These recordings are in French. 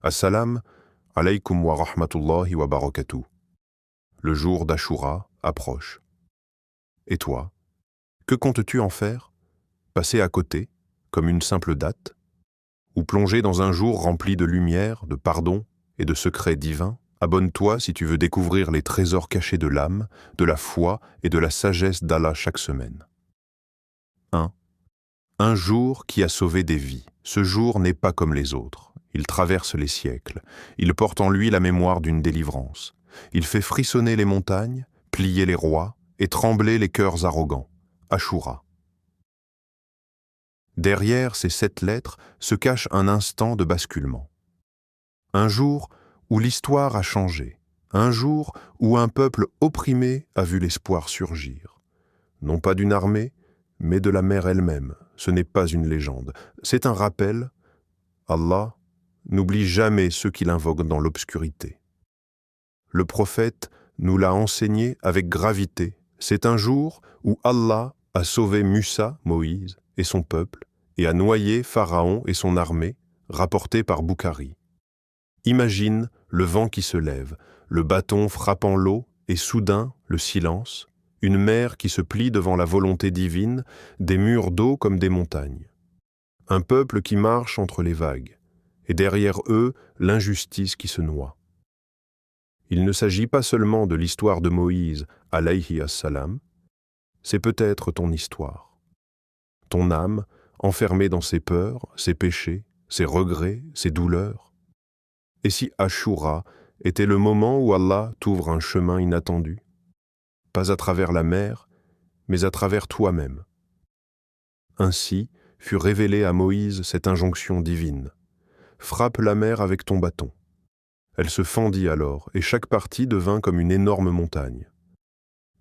Assalam alaykum wa rahmatullahi wa barakatuh. Le jour d'Ashura approche. Et toi, que comptes-tu en faire? Passer à côté, comme une simple date? Ou plonger dans un jour rempli de lumière, de pardon et de secrets divins? Abonne-toi si tu veux découvrir les trésors cachés de l'âme, de la foi et de la sagesse d'Allah chaque semaine. 1. Un jour qui a sauvé des vies. Ce jour n'est pas comme les autres. Il traverse les siècles. Il porte en lui la mémoire d'une délivrance. Il fait frissonner les montagnes, plier les rois et trembler les cœurs arrogants. Ashura. Derrière ces 7 lettres se cache un instant de basculement. Un jour où l'histoire a changé. Un jour où un peuple opprimé a vu l'espoir surgir. Non pas d'une armée, mais de la mer elle-même. Ce n'est pas une légende. C'est un rappel. Allah n'oublie jamais ceux qui l'invoquent dans l'obscurité. Le prophète nous l'a enseigné avec gravité. C'est un jour où Allah a sauvé Musa, Moïse, et son peuple, et a noyé Pharaon et son armée, rapporté par Boukhari. Imagine le vent qui se lève, le bâton frappant l'eau, et soudain le silence, une mer qui se plie devant la volonté divine, des murs d'eau comme des montagnes. Un peuple qui marche entre les vagues, et derrière eux, l'injustice qui se noie. Il ne s'agit pas seulement de l'histoire de Moïse, alayhi as-salam, c'est peut-être ton histoire. Ton âme, enfermée dans ses peurs, ses péchés, ses regrets, ses douleurs. Et si Ashura était le moment où Allah t'ouvre un chemin inattendu, pas à travers la mer, mais à travers toi-même. Ainsi fut révélée à Moïse cette injonction divine. Frappe la mer avec ton bâton. Elle se fendit alors, et chaque partie devint comme une énorme montagne.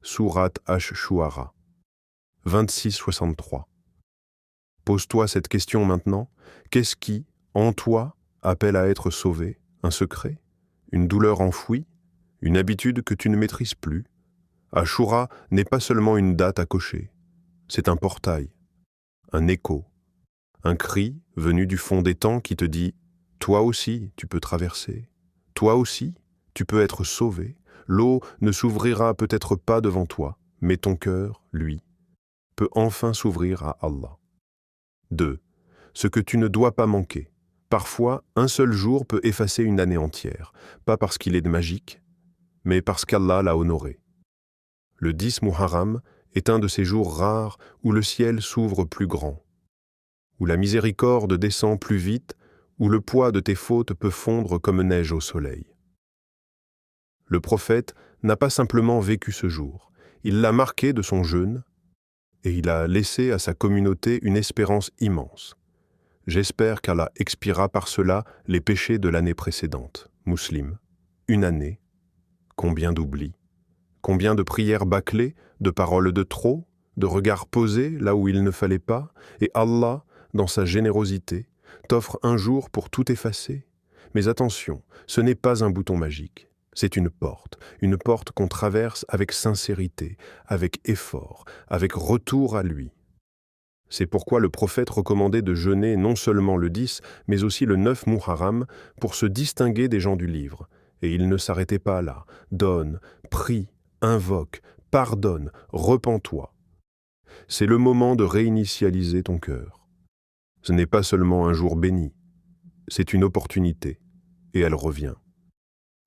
Sourate Ash-Shu'ara, 26-63. Pose-toi cette question maintenant. Qu'est-ce qui, en toi, appelle à être sauvé? Un secret? Une douleur enfouie? Une habitude que tu ne maîtrises plus? Ashura n'est pas seulement une date à cocher. C'est un portail, un écho, un cri venu du fond des temps qui te dit « Toi aussi, tu peux traverser. Toi aussi, tu peux être sauvé. L'eau ne s'ouvrira peut-être pas devant toi, mais ton cœur, lui, peut enfin s'ouvrir à Allah. » 2. Ce que tu ne dois pas manquer. Parfois, un seul jour peut effacer une année entière, pas parce qu'il est magique, mais parce qu'Allah l'a honoré. Le 10 Muharram est un de ces jours rares où le ciel s'ouvre plus grand, où la miséricorde descend plus vite, où le poids de tes fautes peut fondre comme neige au soleil. Le prophète n'a pas simplement vécu ce jour, il l'a marqué de son jeûne et il a laissé à sa communauté une espérance immense. J'espère qu'Allah expiera par cela les péchés de l'année précédente. Muslim, une année, combien d'oublis, combien de prières bâclées, de paroles de trop, de regards posés là où il ne fallait pas, et Allah, dans sa générosité, t'offre un jour pour tout effacer. Mais attention, ce n'est pas un bouton magique, c'est une porte qu'on traverse avec sincérité, avec effort, avec retour à lui. C'est pourquoi le prophète recommandait de jeûner non seulement le 10, mais aussi le 9 Muharram pour se distinguer des gens du livre. Et il ne s'arrêtait pas là. Donne, prie, invoque, pardonne, repens-toi. C'est le moment de réinitialiser ton cœur. Ce n'est pas seulement un jour béni, c'est une opportunité, et elle revient.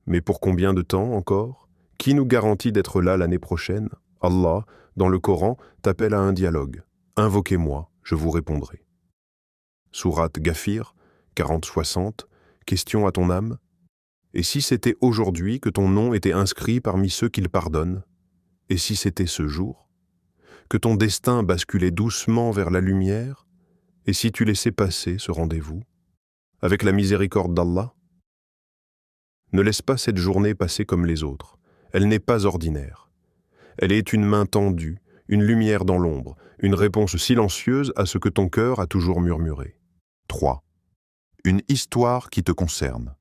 Mais pour combien de temps encore? Qui nous garantit d'être là l'année prochaine? Allah, dans le Coran, t'appelle à un dialogue. Invoquez-moi, je vous répondrai. Sourate Ghafir, 40-60, question à ton âme. Et si c'était aujourd'hui que ton nom était inscrit parmi ceux qu'il pardonne? Et si c'était ce jour? Que ton destin basculait doucement vers la lumière? Et si tu laissais passer ce rendez-vous? Avec la miséricorde d'Allah? Ne laisse pas cette journée passer comme les autres. Elle n'est pas ordinaire. Elle est une main tendue, une lumière dans l'ombre, une réponse silencieuse à ce que ton cœur a toujours murmuré. 3. Une histoire qui te concerne.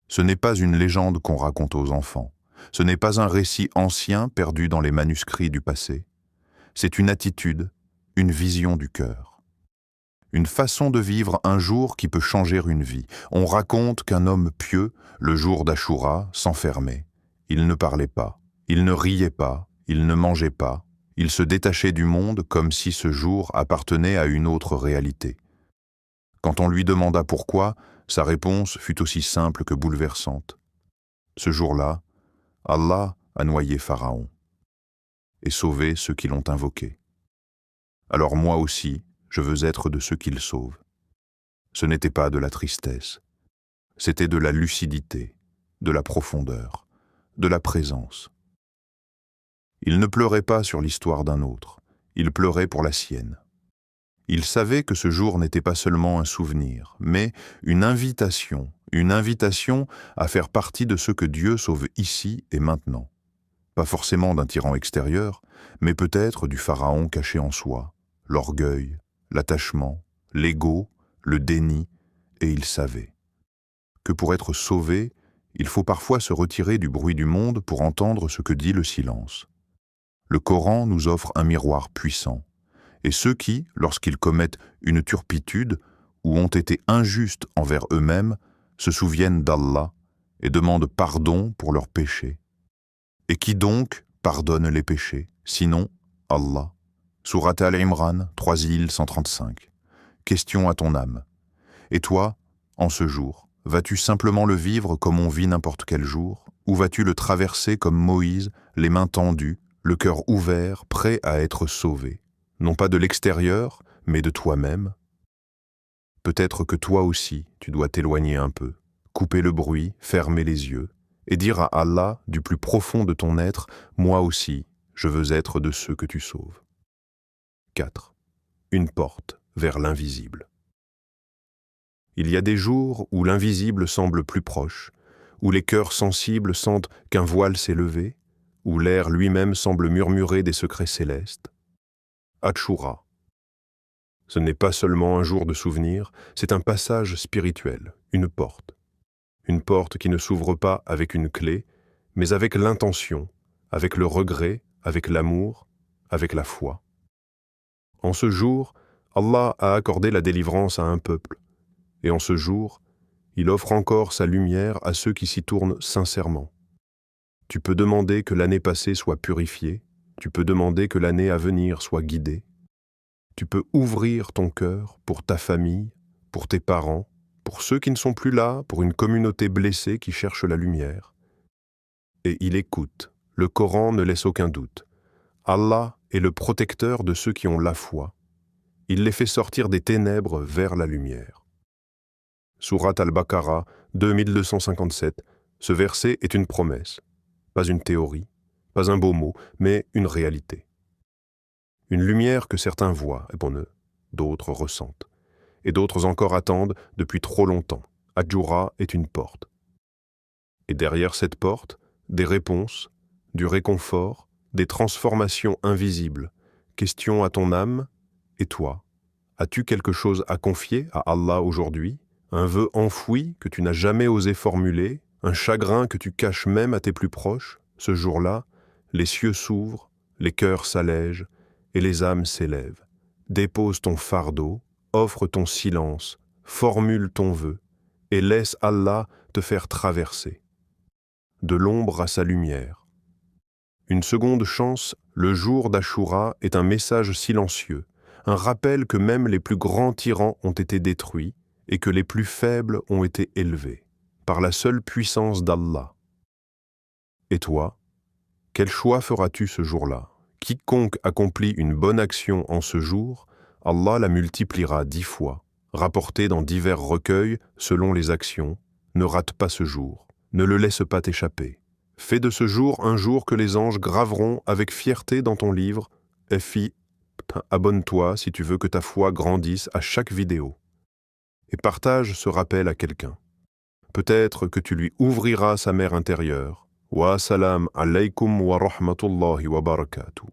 Ce n'est pas une légende qu'on raconte aux enfants. Ce n'est pas un récit ancien perdu dans les manuscrits du passé. C'est une attitude, une vision du cœur. une façon de vivre un jour qui peut changer une vie. On raconte qu'un homme pieux, le jour d'Achoura, s'enfermait. Il ne parlait pas, il ne riait pas, il ne mangeait pas, il se détachait du monde comme si ce jour appartenait à une autre réalité. Quand on lui demanda pourquoi, sa réponse fut aussi simple que bouleversante. Ce jour-là, Allah a noyé Pharaon et sauvé ceux qui l'ont invoqué. Alors moi aussi, je veux être de ceux qu'il sauve. Ce n'était pas de la tristesse, c'était de la lucidité, de la profondeur, de la présence. Il ne pleurait pas sur l'histoire d'un autre, il pleurait pour la sienne. Il savait que ce jour n'était pas seulement un souvenir, mais une invitation à faire partie de ceux que Dieu sauve ici et maintenant. Pas forcément d'un tyran extérieur, mais peut-être du pharaon caché en soi, l'orgueil, l'attachement, l'ego, le déni, et il savait que pour être sauvé, il faut parfois se retirer du bruit du monde pour entendre ce que dit le silence. Le Coran nous offre un miroir puissant, et ceux qui, lorsqu'ils commettent une turpitude ou ont été injustes envers eux-mêmes, se souviennent d'Allah et demandent pardon pour leurs péchés. Et qui donc pardonne les péchés, sinon Allah? Surat Al-Imran, 3135. Question à ton âme. Et toi, en ce jour, vas-tu simplement le vivre comme on vit n'importe quel jour, ou vas-tu le traverser comme Moïse, les mains tendues, le cœur ouvert, prêt à être sauvé, non pas de l'extérieur, mais de toi-même? Peut-être que toi aussi, tu dois t'éloigner un peu, couper le bruit, fermer les yeux, et dire à Allah, du plus profond de ton être, « Moi aussi, je veux être de ceux que tu sauves. » 4. Une porte vers l'invisible. Il y a des jours où l'invisible semble plus proche, où les cœurs sensibles sentent qu'un voile s'est levé, où l'air lui-même semble murmurer des secrets célestes. Achoura. Ce n'est pas seulement un jour de souvenir, c'est un passage spirituel, une porte. Une porte qui ne s'ouvre pas avec une clé, mais avec l'intention, avec le regret, avec l'amour, avec la foi. En ce jour, Allah a accordé la délivrance à un peuple, et en ce jour, il offre encore sa lumière à ceux qui s'y tournent sincèrement. Tu peux demander que l'année passée soit purifiée, tu peux demander que l'année à venir soit guidée. Tu peux ouvrir ton cœur pour ta famille, pour tes parents, pour ceux qui ne sont plus là, pour une communauté blessée qui cherche la lumière. Et il écoute, le Coran ne laisse aucun doute. Allah est le protecteur de ceux qui ont la foi. Il les fait sortir des ténèbres vers la lumière. Surat Al-Baqarah 2257, ce verset est une promesse, pas une théorie, pas un beau mot, mais une réalité. Une lumière que certains voient, et bon, d'autres ressentent, et d'autres encore attendent depuis trop longtemps. Achoura est une porte. Et derrière cette porte, des réponses, du réconfort, des transformations invisibles. Question à ton âme, et toi, as-tu quelque chose à confier à Allah aujourd'hui? Un vœu enfoui que tu n'as jamais osé formuler? Un chagrin que tu caches même à tes plus proches? Ce jour-là, les cieux s'ouvrent, les cœurs s'allègent, et les âmes s'élèvent. Dépose ton fardeau, offre ton silence, formule ton vœu, et laisse Allah te faire traverser. De l'ombre à sa lumière. Une seconde chance, le jour d'Achoura, est un message silencieux, un rappel que même les plus grands tyrans ont été détruits et que les plus faibles ont été élevés, par la seule puissance d'Allah. Et toi, quel choix feras-tu ce jour-là? Quiconque accomplit une bonne action en ce jour, Allah la multipliera 10 fois, rapportée dans divers recueils selon les actions. Ne rate pas ce jour, ne le laisse pas t'échapper. Fais de ce jour un jour que les anges graveront avec fierté dans ton livre. Abonne-toi si tu veux que ta foi grandisse à chaque vidéo. Et partage ce rappel à quelqu'un. Peut-être que tu lui ouvriras sa mer intérieure. Wa salam alaykum wa rahmatullahi wa barakatuh.